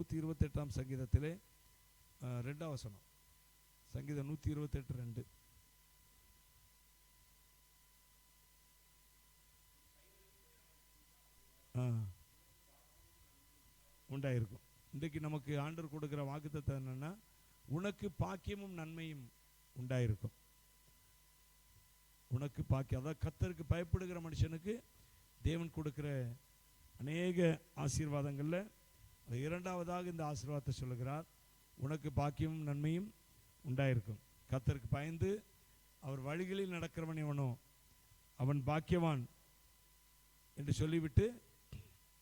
128 சங்கீதத்திலே 2 வசனம். சங்கீதம் 128:2. உண்டாயிருக்கும். இன்றைக்கு நமக்கு ஆண்டவர் கொடுக்கிற வாக்குத்தத்தம் என்னன்னா, உனக்கு பாக்கியமும் நன்மையும் உண்டாயிருக்கும். உனக்கு பாக்கியம், அதாவது கர்த்தருக்கு பயப்படுகிற மனுஷனுக்கு தேவன் கொடுக்கிற அநேக ஆசீர்வாதங்களில் இரண்டாவதாக இந்த ஆசீர்வாதத்தை சொல்லுகிறார். உனக்கு பாக்கியமும் நன்மையும் உண்டாயிருக்கும். கர்த்தருக்கு பயந்து அவர் வழிகளில் நடக்கிறவன் எவனோ அவன் பாக்கியவான் என்று சொல்லிவிட்டு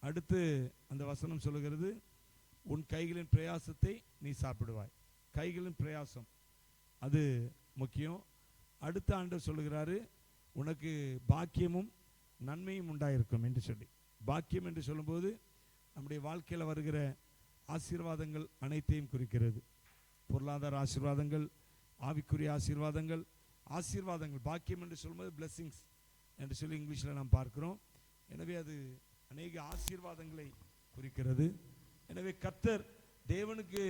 அடுத்து அந்த வசனம் சொல்லுகிறது, உன் கைகளின் பிரயாசத்தை நீ சாப்பிடுவாய். கைகளின் பிரயாசம் அது முக்கியம். அடுத்த ஆண்டவர் சொல்லுகிறாரு, உனக்கு பாக்கியமும் நன்மையும் உண்டாயிருக்கும் என்று சொல்லி. பாக்கியம் என்று சொல்லும்போது நம்முடைய வாழ்க்கையில் வருகிற ஆசீர்வாதங்கள் அனைத்தையும் குறிக்கிறது. பொருளாதார ஆசீர்வாதங்கள், ஆவிக்குரிய ஆசீர்வாதங்கள், பாக்கியம் என்று சொல்லும்போது பிளெஸ்ஸிங்ஸ் என்று சொல்லி இங்கிலீஷில் நாம் பார்க்கிறோம். எனவே அது அநேக ஆசீர்வாதங்களை குறிக்கிறது. எனவே கர்த்தர் தேவனுக்கு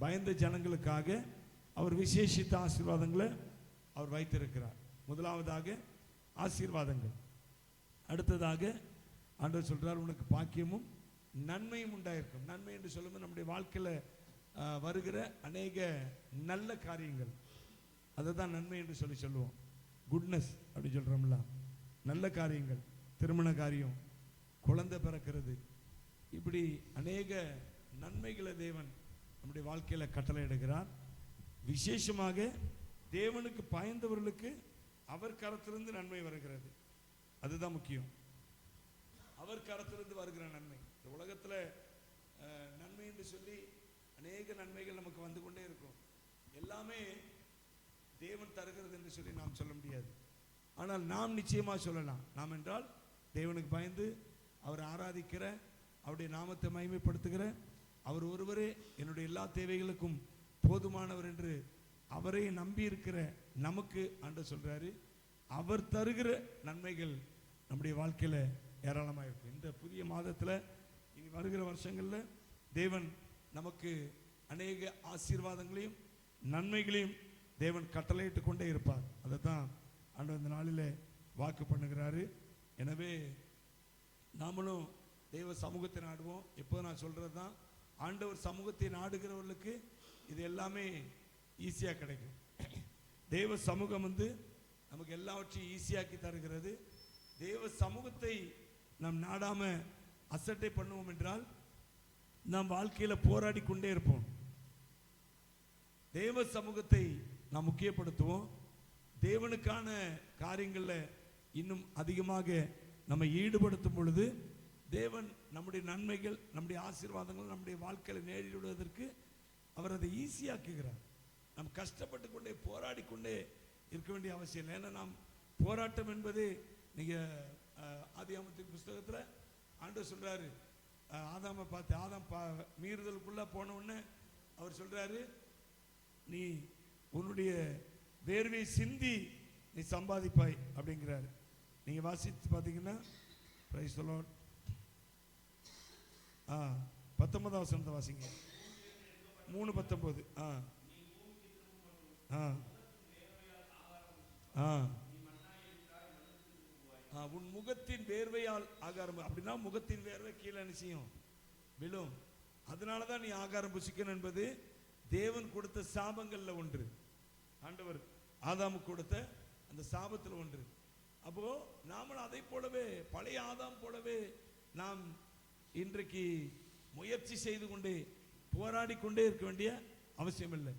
பயந்த ஜனங்களுக்காக அவர் விசேஷித்த ஆசீர்வாதங்களை அவர் வைத்திருக்கிறார். முதலாவதாக ஆசீர்வாதங்கள். அடுத்ததாக ஆண்டவர் சொல்றார், உனக்கு பாக்கியமும் நன்மையும் உண்டாயிருக்கும். நன்மை என்று சொல்லும்போது நம்முடைய வாழ்க்கையில் வருகிற அநேக நல்ல காரியங்கள், அதை தான் நன்மை என்று சொல்லுவோம். குட்னஸ் அப்படி சொல்கிறோம்ல, நல்ல காரியங்கள், திருமண காரியம், குழந்தை பிறக்கிறது, இப்படி அநேக நன்மைகளை தேவன் நம்முடைய வாழ்க்கையில் கட்டளை எடுக்கிறார். விசேஷமாக தேவனுக்கு பயந்தவர்களுக்கு அவர் கரத்திலிருந்து நன்மை வருகிறது. அதுதான் முக்கியம். அவர் கரத்திலிருந்து வருகிற நன்மை. இந்த உலகத்தில் நன்மை என்று சொல்லி அநேக நன்மைகள் நமக்கு வந்து கொண்டே இருக்கும். எல்லாமே தேவன் தருகிறது என்று சொல்லி நாம் சொல்ல முடியாது. ஆனால் நாம் நிச்சயமாக சொல்லலாம். நாம் என்றால் தேவனுக்கு பயந்து அவரை ஆராதிக்கிற, அவருடைய நாமத்தை மகிமைப்படுத்துகிற, அவர் ஒருவரே என்னுடைய எல்லா தேவைகளுக்கும் போதுமானவர் என்று அவரை நம்பி இருக்கிற நமக்கு ஆண்டவர் சொல்றாரு, அவர் தருகிற நன்மைகள் நம்முடைய வாழ்க்கையில் ஏராளமாக இருக்கும். இந்த புதிய மாதத்தில் இனி வருகிற வருஷங்களில் தேவன் நமக்கு அநேக ஆசீர்வாதங்களையும் நன்மைகளையும் தேவன் கட்டளையிட்டு கொண்டே இருப்பார். அதை தான் ஆண்டவர் இந்த நாளில் வாக்கு பண்ணுகிறாரு. எனவே நாமளும் தெய்வ சமூகத்தை நாடுவோம். எப்போது நான் சொல்கிறது தான், ஆண்டவர் சமூகத்தை நாடுகிறவர்களுக்கு இது எல்லாமே ஈஸியாக கிடைக்கும். தெய்வ சமூகம் நமக்கு எல்லாவற்றையும் ஈஸியாக்கி தருகிறது. தெய்வ சமூகத்தை நாம் நாடாமல் அசட்டை பண்ணுவோம் என்றால் நாம் வாழ்க்கையில் போராடி கொண்டே இருப்போம். தேவ சமூகத்தை நாம் முக்கியப்படுத்துவோம். தேவனுக்கான காரியங்களில் இன்னும் அதிகமாக நம்ம ஈடுபடுத்தும் பொழுது தேவன் நம்முடைய நன்மைகள், நம்முடைய ஆசீர்வாதங்கள் நம்முடைய வாழ்க்கையில் நேரிடுவதற்கு அவர் அதை ஈஸியாக்குகிறார். நாம் கஷ்டப்பட்டு கொண்டே போராடி கொண்டே இருக்க வேண்டிய அவசியம் இல்லை. ஏன்னா நாம் போராட்டம் என்பது, நீங்கள் ஆதியாகமத்தின் புஸ்தகத்தில் ஆண்டவர் சொல்கிறாரு, ஆதாமை பார்த்து, ஆதாம் மீறுதலுக்குள்ளே போன உடனே அவர் சொல்கிறாரு, நீ உன்னுடைய வேர்வை சிந்தி நீ சம்பாதிப்பாய் அப்படிங்கிறாரு. நீங்கள் வாசித்து பார்த்தீங்கன்னா பிரைஸ் தி லார்ட் 19 வசனத்தை வாசிங்க. 3:19. உன் முகத்தின் வேர்வையால் ஆகாரம், அப்படின்னா முகத்தின் வேர்வை கீழே நிச்சயம் விழும். அதனால தான் நீ ஆகாரம் புசிக்கணும் என்பது தேவன் கொடுத்த சாபங்களில் ஒன்று. ஆண்டவர் ஆதாமுக்கு கொடுத்த அந்த சாபத்தில் ஒன்று. அப்போ நாமளும் அதை போலவே, பழைய ஆதாம் போலவே நாம் இன்றைக்கு முயற்சி செய்து கொண்டே போராடி கொண்டே இருக்க வேண்டிய அவசியம் இல்லை.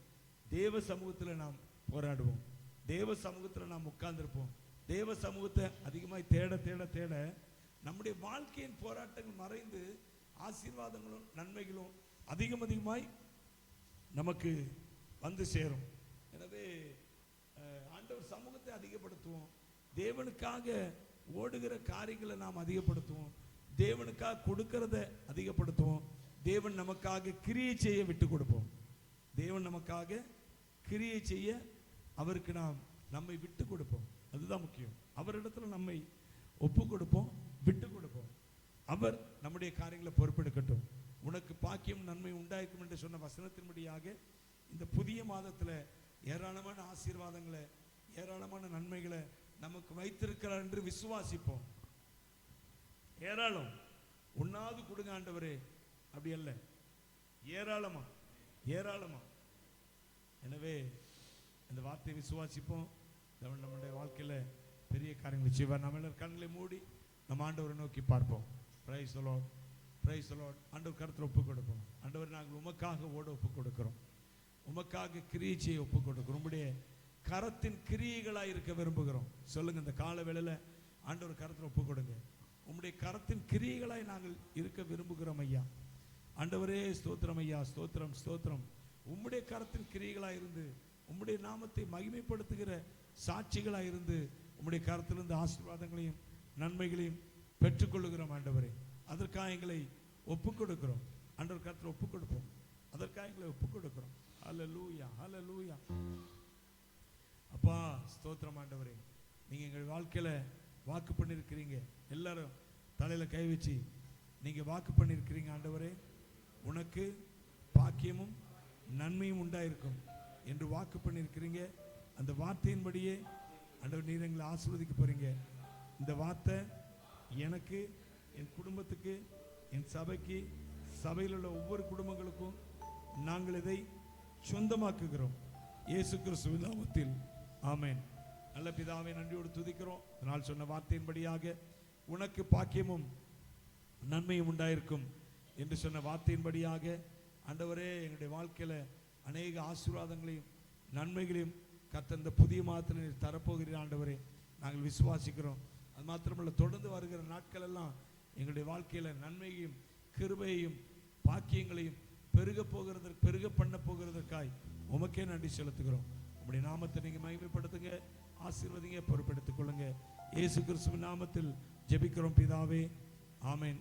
தேவ சமூகத்தில் நாம் போராடுவோம். தேவ சமூகத்தில் நாம் உட்கார்ந்துருப்போம். தேவ சமூகத்தை அதிகமாக தேட தேட தேட நம்முடைய வாழ்க்கையின் போராட்டங்கள் மறைந்து ஆசீர்வாதங்களும் நன்மைகளும் அதிகமாய் நமக்கு வந்து சேரும். எனவே ஆண்டவர் சமூகத்தை அதிகப்படுத்துவோம். தேவனுக்காக ஓடுகிற காரியங்களை நாம் அதிகப்படுத்துவோம். தேவனுக்காக கொடுக்கிறத அதிகப்படுத்துவோம். தேவன் நமக்காக கிரியை செய்ய விட்டு கொடுப்போம். தேவன் நமக்காக கிரியை செய்ய அவருக்கு நாம் நம்மை விட்டு கொடுப்போம். அதுதான் முக்கியம். அவரிடத்துல நம்மை ஒப்பு கொடுப்போம், விட்டு கொடுப்போம். அவர் நம்முடைய காரியங்களை பொறுப்பெடுக்கட்டும். உனக்கு பாக்கியம் நன்மை உண்டாயிருக்கும் என்று சொன்ன வசனத்தின்படியாக இந்த புதிய மாதத்தில் ஏராளமான ஆசீர்வாதங்களை, ஏராளமான நன்மைகளை நமக்கு வைத்திருக்கிறார் என்று விசுவாசிப்போம். ஏராளம் ஒன்னாவது கொடுங்க ஆண்டவரே, அப்படி அல்ல, ஏராளமா ஏராளமா. எனவே இந்த வார்த்தையை விசுவாசிப்போம். நம்முடைய வாழ்க்கையில பெரிய காரியங்களை செய்வார். நம்ம எல்லாரும் கண்களை மூடி நம்ம ஆண்டவரை நோக்கி பார்ப்போம். Praise the Lord, praise the Lord. ஆண்டவர் கருத்தில் ஒப்பு கொடுப்போம். ஆண்டவர், நாங்கள் உமக்காக ஓட ஒப்பு கொடுக்கிறோம், உமக்காக கிரியை செய்ய ஒப்பு கொடுக்கிறோம், உம்முடைய கரத்தின் கிரியைகளாக இருக்க விரும்புகிறோம். சொல்லுங்க, இந்த கால வேளையில ஆண்டவர் கரத்தில் ஒப்பு கொடுங்க. உம்முடைய கரத்தின் கிரியைகளாய் நாங்கள் இருக்க விரும்புகிறோம் ஐயா. ஆண்டவரே ஸ்தோத்திரம் ஐயா, ஸ்தோத்திரம் ஸ்தோத்திரம். உம்முடைய கரத்தின் கிரியைகளாக இருந்து உம்முடைய நாமத்தை மகிமைப்படுத்துகிற சாட்சிகளாக இருந்து உம்முடைய கரத்திலிருந்து ஆசீர்வாதங்களையும் நன்மைகளையும் பெற்றுக்கொள்ளுகிறோம் ஆண்டவரே. அதற்காக எங்களை ஒப்புக் கொடுக்கிறோம். ஆண்டவர் கரத்தில் ஒப்புக் கொடுப்போம். அதற்காக எங்களை ஒப்புக் கொடுக்கிறோம். ஹல்லேலூயா, ஹல்லேலூயா. அப்பா ஸ்தோத்திரம் ஆண்டவரே. நீங்க எங்கள் வாழ்க்கையில வாக்கு பண்ணியிருக்கிறீங்க. எல்லாரும் தலையில கை வச்சு நீங்க வாக்கு பண்ணியிருக்கிறீங்க. ஆண்டவரே, உனக்கு பாக்கியமும் நன்மையும் உண்டாயிருக்கும் என்று வாக்கு பண்ணியிருக்கிறீங்க. அந்த வார்த்தையின்படியே ஆண்டவர் நீர் எங்களை ஆசீர்வதிக்க போறீங்க. இந்த வார்த்தை எனக்கு, என் குடும்பத்துக்கு, என் சபைக்கு, சபையில் உள்ள ஒவ்வொரு குடும்பங்களுக்கும் நாங்கள் இதை சொந்தமாக்குகிறோம். இயேசு கிறிஸ்துவின் நாமத்தில் ஆமென். நல்ல பிதாவை நன்றியோடு துதிக்கிறோம். அதனால் சொன்ன வார்த்தையின்படியாக உனக்கு பாக்கியமும் நன்மையும் உண்டாயிருக்கும் என்று சொன்ன வார்த்தையின்படியாக ஆண்டவரே, எங்களுடைய வாழ்க்கையில அநேக ஆசீர்வாதங்களையும் நன்மைகளையும் கர்த்தர் இந்த புதிய மாதத்தில் தரப்போகிற ஆண்டவரே நாங்கள் விசுவாசிக்கிறோம். அது மாத்திரமல்ல, தொடர்ந்து வருகிற நாட்கள் எல்லாம் எங்களுடைய வாழ்க்கையில நன்மையையும் கிருபையையும் பாக்கியங்களையும் பெருக பண்ண போகிறதற்காய் உமக்கே நன்றி செலுத்துகிறோம். உம்முடைய நாமத்தை நீங்க மகிமைப்படுத்துங்க, ஆசீர்வதிங்க, பொறுப்பெடுத்துக் கொள்ளுங்க. இயேசு கிறிஸ்துவின் நாமத்தில் ஜெபிக்கிறோம் பிதாவே, ஆமென்.